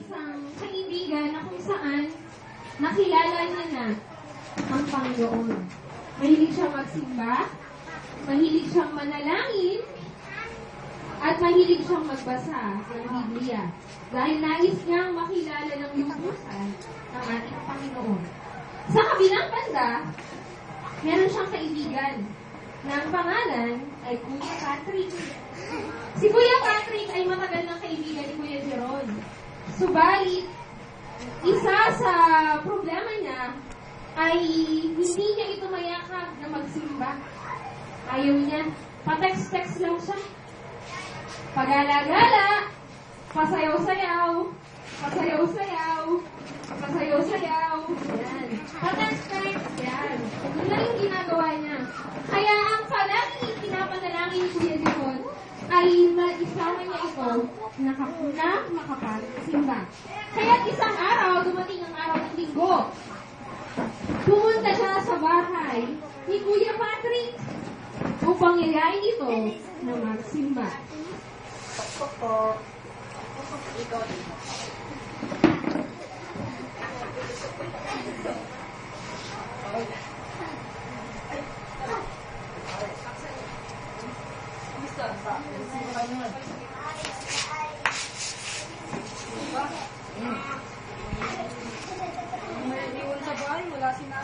isang kaibigan na kung saan nakilala niya na ang Panginoon. Mahilig siyang magsimba, mahilig siyang manalangin, at mahilig siyang magbasa ng Biblia. Dahil nais niyang makilala ng lubusan ng ating Panginoon. Sa kabilang banda, meron siyang kaibigan na ang pangalan ay Kuya Patrick. Si Kuya Patrick ay matagal ng kaibigan ni Kuya Jeron. Subalit, isa sa problema niya ay hindi niya ito mayakap na magsimba. Ayaw niya. Pa-text-text lang siya. Pag-alagala, pasayaw-sayaw, pasayaw-sayaw, pasayaw-sayaw. Yan. Pa-text-text. Yan. Yun lang yung ginagawa niya. Kaya ang palaging pinapanalangin ni Kuya Jeron ay maisama niya ito na makapagsimba. Kaya isang araw, dumating ang araw ng linggo. Pumunta siya sa bahay ni Kuya Patrick upang yayain ito na magsimba.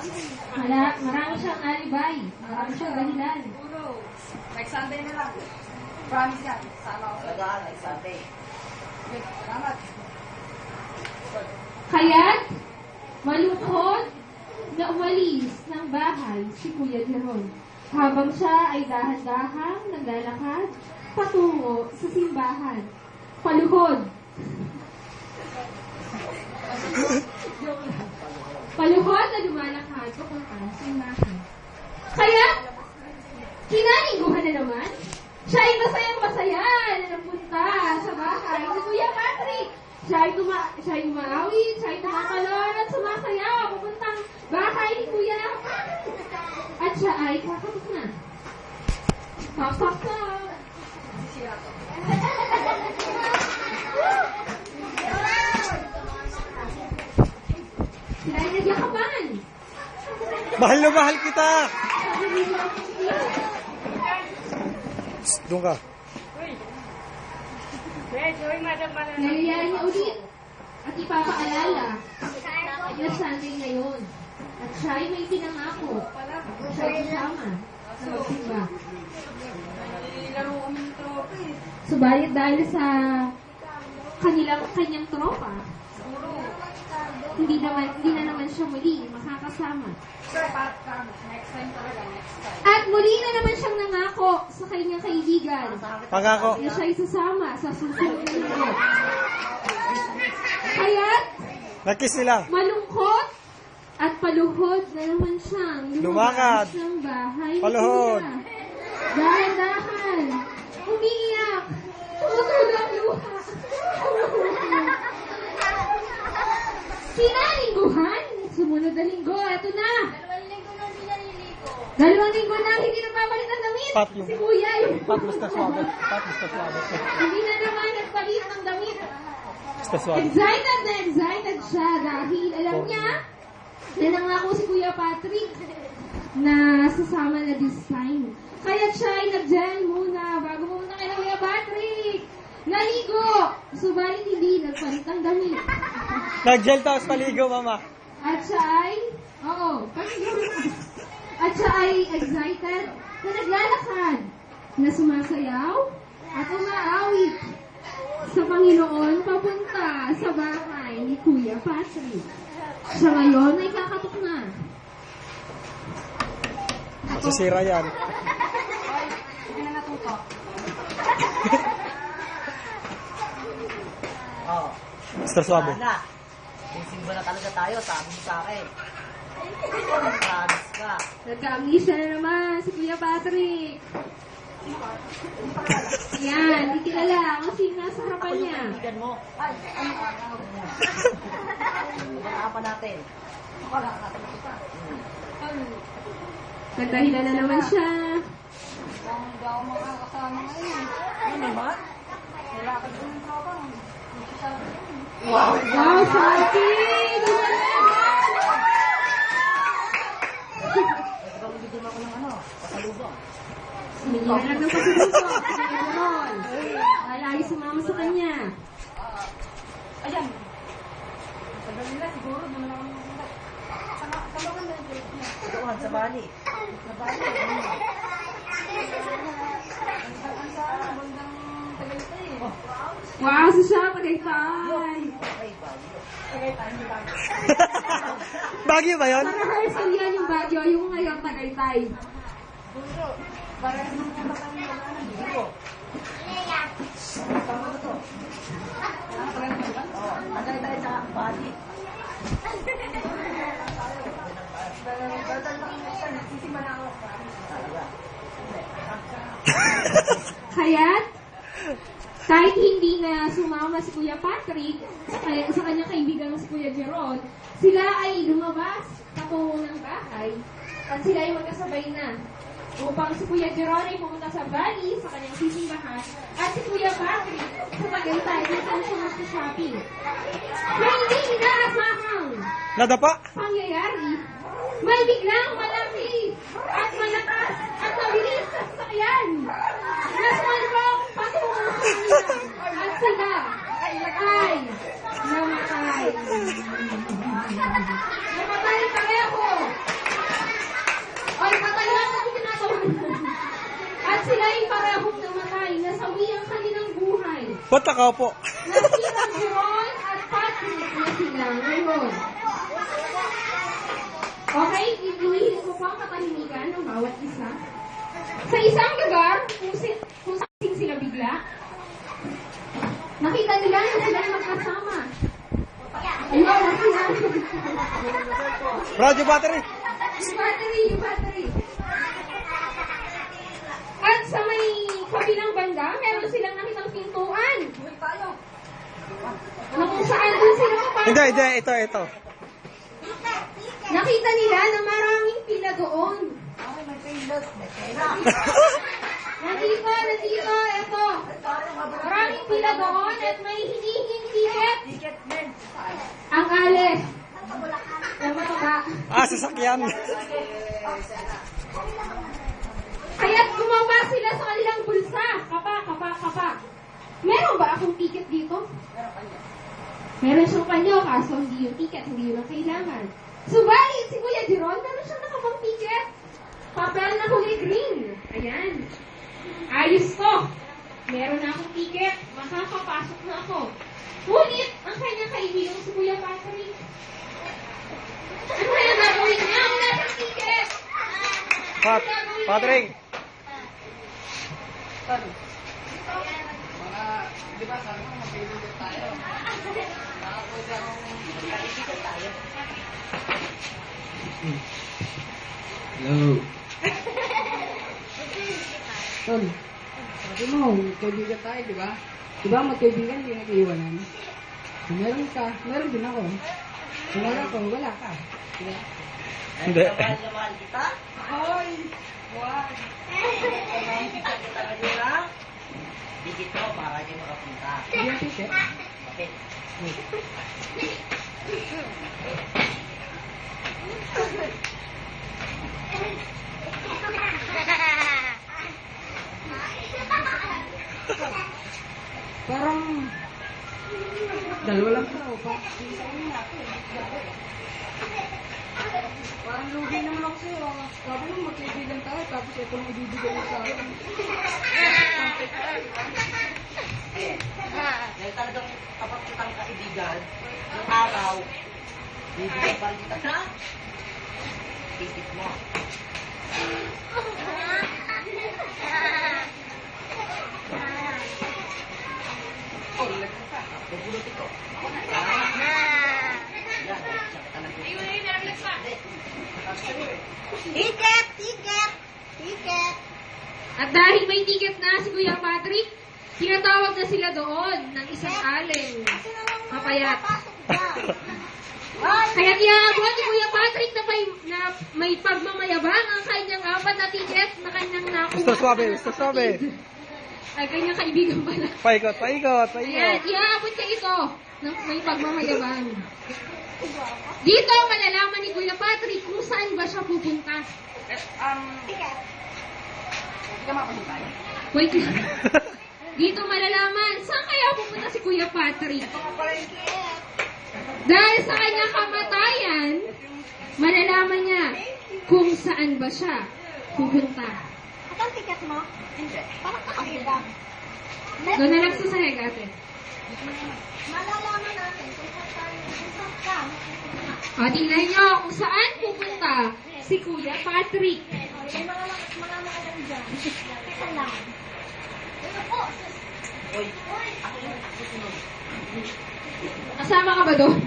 Marami siyang alibay. Marami siyang dahilan. Next Sunday na lang. Promise yan. Sama ako sa next Sunday. Salamat. Kaya't malungkot na umalis ng bahay si Kuya Jeron. Habang siya ay dahan-dahang naglalakad patungo sa simbahan. Paluhod. Paluhod na lumalakad papunta sa simbahan. Kaya, kinalingguhan na naman. Siya ay masayang-masaya na napunta sa bahay ni Kuya Patrick. Siya ay umaawit, siya ay tumatalon at sumasayaw papuntang bahay ni Kuya. At siya ay kakatok na. Tok. Sila ay nagyakapan. Mahal na mahal kita! Doon ka. Nayayari niya ulit at ipapaalala na Sunday ngayon. At siya ay may pinangako. Siya ay kasama sa magsimba. Subalit dahil sa kanyang tropa, hindi na naman siya muli makakasama. Next time talaga, next time. At muli na naman siyang nangako sa kanyang kaibigan Pangako. na siya ay sasama sa susunod na linggo. Kaya't Nakis nila. malungkot at paluhod na naman siyang Lumakad. lumabas ng bahay ni Paluhod. Kuya. Dahan-dahan, umiiyak, tumutulo ang luha. Kinalingguhan, sumunod na linggo, eto na. 2 linggo na hindi nagpapalit ng damit. Pat yung- Si Kuya yung Pat, Mr. Suave. Pat, Mr. Suave. hindi na naman nagpalit ng damit. Mr. Suave. Excited na excited siya dahil alam niya na nangako si Kuya Patrick na sasama na this time. Kaya siya ay nag-gel muna bago pumunta kay Kuya Patrick. Naligo! Subalit hindi nagpalit ng damit. Nag-gel tapos paligo, mama. At siya ay, at siya ay excited na naglalakad, na sumasayaw at umaawit sa Panginoon papunta sa bahay ni Kuya Patrick. Siya ngayon ay kakatok na. Masisira yan. Hindi na natuto. Oo. Mr. Suave. Sana. Kung simba na talaga tayo, sabi mo sa akin. Promise ka. Nagka-amnesia na naman si Kuya Patrick. Yan, di kilala kung sino nasa harapan Ako yung niya. kaibigan mo. Ay, ano? Wala pa natin. Wala ka talaga. Nagdahilan na naman siya. Hindi ako makakasama ngayon. Ano naman? Nilakad ko ng tropa. Nagsasabi ko. Wow, Shopee! Ikaw bigyan ako ng ano, pasalubong. Hindi na lang ng pasalubong. Lagi sumama sa kanya. Ayan. Sagal nila siguro, naman ako nila. Sabakan na yung Doon, sa Bali. Sa Bali. Ang sa bandang Tagaytay. Wow, si siya, Tagaytay. Ay, Bali. Tagaytay, hindi lang. Baguio ba yun? Sa rehearsal yan yung Baguio, yung ngayon Tagaytay. Siguro, parang nung mga kami wala na dito. Tama na to. Tagaytay sa Bali. Kaya't, kahit hindi na sumama si Kuya Patrick sa kanyang kaibigan si Kuya Jeron, sila ay lumabas patungo ng bahay at sila ay magkasabay na upang si Kuya Jeron ay pumunta sa Bali sa kanyang sisimbahan at si Kuya Patrick sa Tagaytay kung saan siya mag-shopping. Na hindi inaasahang Nadapa? pangyayari, may biglang malaki at malakas at mabilis sa sasakyan na sumalbong patungo sa kanila at sila ay namatay. Namatay pareho. Ay, patay lang ako tinatawanan. At sila ay parehong namatay, nasawi ang kanilang buhay. Punta ka po. Nasirang Jeron at Patrick na sila ngayon. Okay, iluhin ko pa ang katahimikan ng bawat isa. Sa isang lugar, kung saan sila bigla, nakita nila na sila ay magkasama. Ayun, nakita. Radio battery. Yung battery. At sa may kabilang banda, meron silang nakitang pintuan. Na kung saan doon sila kapag... Hindi, ito. Nakita nila na maraming pila doon. Nandito, eto. Maraming pila doon at may hinihing ticket. Ang alis. Ang mataba. Sasakyan. Kaya't bumaba sila sa kanilang bulsa. Kapa. Meron ba akong ticket dito? Meron siyang kanyo, kaso hindi yung ticket, hindi yun ang kailangan. Subalit, si Kuya Jeron, meron siyang nakapang ticket. Papel na kulay green. Ayan. Ayos to. Meron na akong ticket. Makakapasok na ako. Ngunit, ang kanyang kaibigan si Kuya Patrick. Ano kaya gagawin niya? Wala siyang ticket. Patrick. Mga, di ba, sabi ko, mag-iulog tayo. Nakapos akong kaibigan tayo. Hello. Tol, sabi mo, magkaibigan tayo, di ba? Di ba magkaibigan, hindi nag-iwanan? Kung meron ka, meron din ako. Kung wala ko, wala ka. Di ba? Hindi. Mahal kita. Hoy! Wag! Digit mo para kayo makapunta. Hindi ang ticket. Kapit. Parang, dalawa lang tao pa. Parang lugi naman ako sa'yo. Sabi mo, magkaibigan tayo, tapos ito ang ibibigay mo sa akin. Dahil talagang kapag kitang kaibigan, yung araw, bibigyan pa rin kita na ticket mo. Oh, ilag mo ka. Bubulutin ko. Yan, siya ka talaga. Ticket! At dahil may ticket na si Kuya Patrick, tinatawag na sila doon ng isang aleng papayat. Kaya tiyabot ni Kuya Patrick na may pagmamayabang ang kanyang apat na ticket na kanyang nakuha. Gusto swabe. Ay, kanyang kaibigan pala. Paikot. Ayan, iaabot niya ito. may pagmamayabang. Dito, malalaman ni Kuya Patrick kung saan ba siya pupunta. Hindi ka makapunta. Wait lang. Dito malalaman, saan kaya pupunta si Kuya Patrick? Dahil sa kanyang kamatayan, malalaman niya kung saan ba siya pupunta. At ang ticket mo? Hindi. Parang kakaiba. Doon na lang sa sahig, ate. Malalaman natin kung saan tayo, kung saan ka. O, tingnan niyo kung saan pupunta si Kuya Patrick. May mga lang dyan. Teka lang. Ano po? Uy, ako yung susunod. Kasama ka ba doon?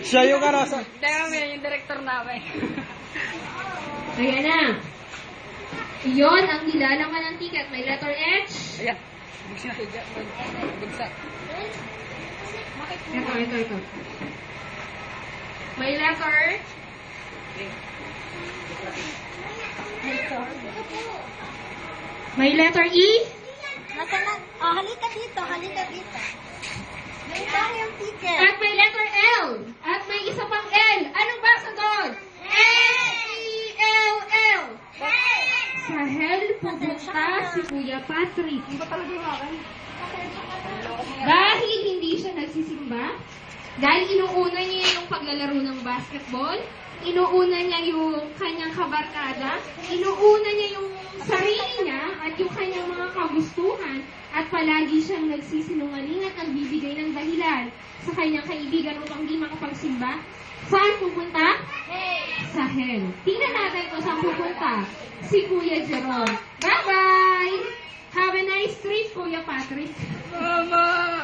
Siya yung ano, sa... Hindi kami, yung director namin. Ayan na. Iyon ang nilalaman ng ticket. May letter H. Ayan. Bigsa. Ito. May letter. May letter E. Nasa na? Oh, halika dito, halika dito. May tayong ticket. At may letter L. At may isa pang L. Anong basa doon? L-E-L-L. Sa hell pupunta si Kuya Patrick. Dahil hindi siya nagsisimba, dahil inuuna niya yung paglalaro ng basketball, inuuna niya yung kanyang kabarkada, inuuna niya yung sarili niya at yung kanyang mga kagustuhan, at palagi siyang nagsisinungaling at nagbibigay ng dahilan sa kanyang kaibigan upang di makapagsimba. Saan pupunta? Sa hell. Tingnan natin kung saan pupunta si Kuya Jeron. Bye-bye! Have a nice trip, Kuya Patrick. Mama!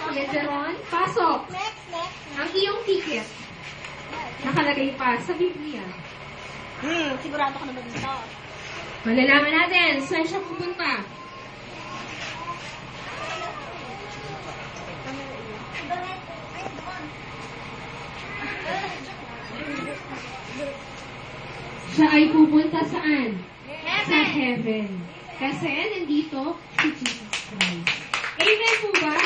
Kuya Jeron, pasok. Next. Ang iyong ticket. Nakalagay pa sa Biblia. Sigurado ka naman dito. Malalaman natin saan siya pupunta. Siya ay pupunta saan? Sa heaven. Kasi nandito si Jesus Christ. Amen po ba?